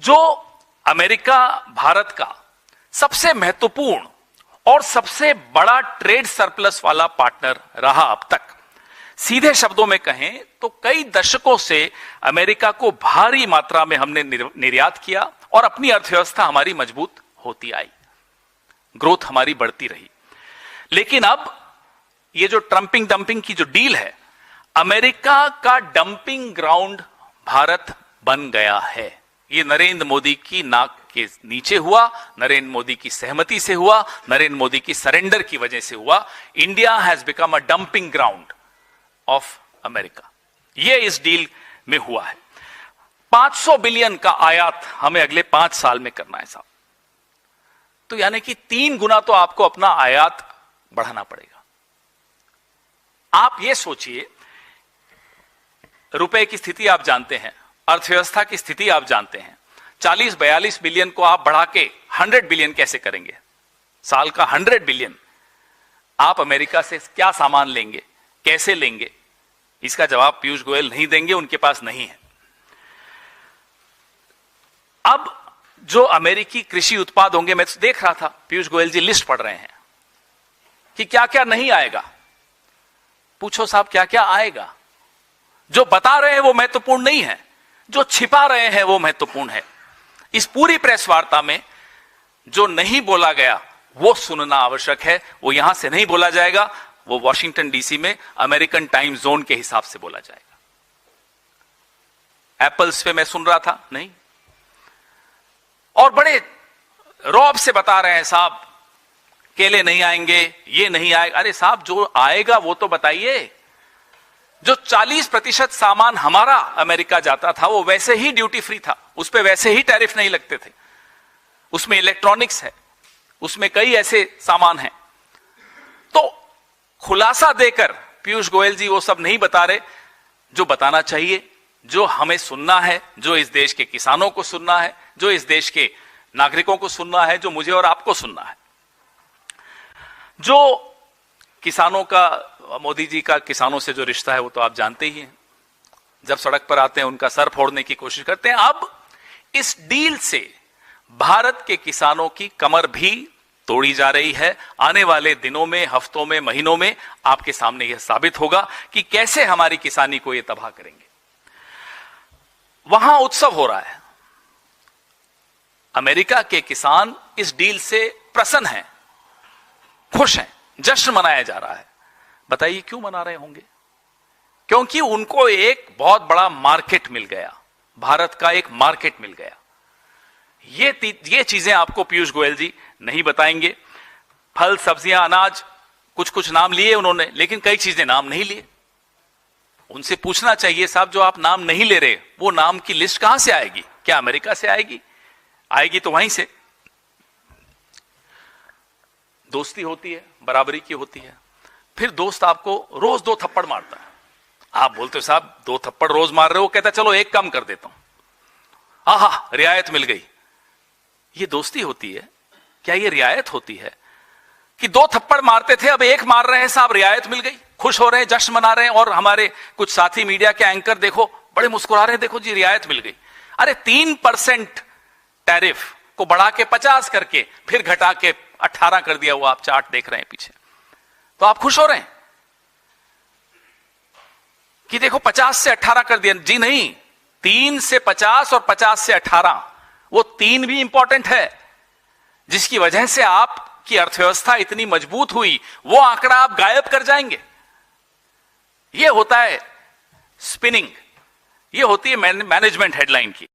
जो अमेरिका भारत का सबसे महत्वपूर्ण और सबसे बड़ा ट्रेड सरप्लस वाला पार्टनर रहा अब तक, सीधे शब्दों में कहें तो कई दशकों से अमेरिका को भारी मात्रा में हमने निर्यात किया और अपनी अर्थव्यवस्था हमारी मजबूत होती आई, ग्रोथ हमारी बढ़ती रही। लेकिन अब ये जो ट्रंपिंग डंपिंग की जो डील है, अमेरिका का डंपिंग ग्राउंड भारत बन गया है। ये नरेंद्र मोदी की नाक के नीचे हुआ, नरेंद्र मोदी की सहमति से हुआ, नरेंद्र मोदी की सरेंडर की वजह से हुआ। India has become a dumping ground of America. ये इस डील में हुआ है। 500 बिलियन का आयात हमें अगले 5 साल में करना है साहब, तो यानी कि 3 गुना तो आपको अपना आयात बढ़ाना पड़ेगा। आप ये सोचिए, रुपए की स्थिति आप जानते हैं, अर्थव्यवस्था की स्थिति आप जानते हैं। 40-42 बिलियन को आप बढ़ा के 100 बिलियन कैसे करेंगे? साल का 100 बिलियन आप अमेरिका से क्या सामान लेंगे, कैसे लेंगे? इसका जवाब पीयूष गोयल नहीं देंगे, उनके पास नहीं है। अब जो अमेरिकी कृषि उत्पाद होंगे, मैं देख रहा था पीयूष गोयल जी लिस्ट पढ़ रहे हैं कि क्या क्या नहीं आएगा। पूछो साहब क्या क्या आएगा? जो बता रहे हैं वो महत्वपूर्ण नहीं है, जो छिपा रहे हैं वो महत्वपूर्ण है। इस पूरी प्रेस वार्ता में जो नहीं बोला गया वो सुनना आवश्यक है। वो यहां से नहीं बोला जाएगा, वो वॉशिंगटन डीसी में अमेरिकन टाइम जोन के हिसाब से बोला जाएगा। एप्पल्स पे मैं सुन रहा था, नहीं, और बड़े रौब से बता रहे हैं साहब केले नहीं आएंगे, ये नहीं आएगा। अरे साहब जो आएगा वो तो बताइए। जो 40% सामान हमारा अमेरिका जाता था वो वैसे ही ड्यूटी फ्री था, उस पे वैसे ही टैरिफ नहीं लगते थे। उसमें इलेक्ट्रॉनिक्स है, उसमें कई ऐसे सामान हैं। तो खुलासा देकर पीयूष गोयल जी वो सब नहीं बता रहे जो बताना चाहिए, जो हमें सुनना है, जो इस देश के किसानों को सुनना है, जो इस देश के नागरिकों को सुनना है, जो मुझे और आपको सुनना है। जो किसानों का, मोदी जी का किसानों से जो रिश्ता है वो तो आप जानते ही हैं। जब सड़क पर आते हैं उनका सर फोड़ने की कोशिश करते हैं। अब इस डील से भारत के किसानों की कमर भी तोड़ी जा रही है। आने वाले दिनों में, हफ्तों में, महीनों में आपके सामने यह साबित होगा कि कैसे हमारी किसानी को ये तबाह करेंगे। वहां उत्सव हो रहा है। अमेरिका के किसान इस डील से प्रसन्न हैं, खुश हैं, जश्न मनाया जा रहा है। बताइए क्यों मना रहे होंगे? क्योंकि उनको एक बहुत बड़ा मार्केट मिल गया, भारत का एक मार्केट मिल गया। ये चीजें आपको पीयूष गोयल जी नहीं बताएंगे। फल, सब्जियां, अनाज, कुछ कुछ नाम लिए उन्होंने, लेकिन कई चीजें नाम नहीं लिए। उनसे पूछना चाहिए साहब, जो आप नाम नहीं ले रहे वो नाम की लिस्ट कहां से आएगी? क्या अमेरिका से आएगी? आएगी तो वहीं से। दोस्ती होती है, बराबरी की होती है। फिर दोस्त आपको रोज 2 थप्पड़ मारता है। आप बोलते हो साहब 2 थप्पड़ रोज मार रहे हो, कहता चलो 1 कम कर देता हूं, आहा रियायत मिल गई। ये दोस्ती होती है क्या? ये रियायत होती है कि 2 थप्पड़ मारते थे, अब 1 मार रहे हैं साहब, रियायत मिल गई, खुश हो रहे हैं, जश्न मना रहे हैं। और हमारे कुछ साथी मीडिया के एंकर देखो बड़े मुस्कुरा रहे हैं, देखो जी रियायत मिल गई। अरे 3% टैरिफ को बढ़ा के 50 करके फिर घटा के 18 कर दिया, वो आप चार्ट देख रहे हैं पीछे। तो आप खुश हो रहे हैं कि देखो 50 से 18 कर दिया? जी नहीं, 3 से 50 और 50 से 18, वो 3 भी इंपॉर्टेंट है, जिसकी वजह से आपकी अर्थव्यवस्था इतनी मजबूत हुई। वो आंकड़ा आप गायब कर जाएंगे। ये होता है स्पिनिंग, ये होती है मैनेजमेंट हेडलाइन की।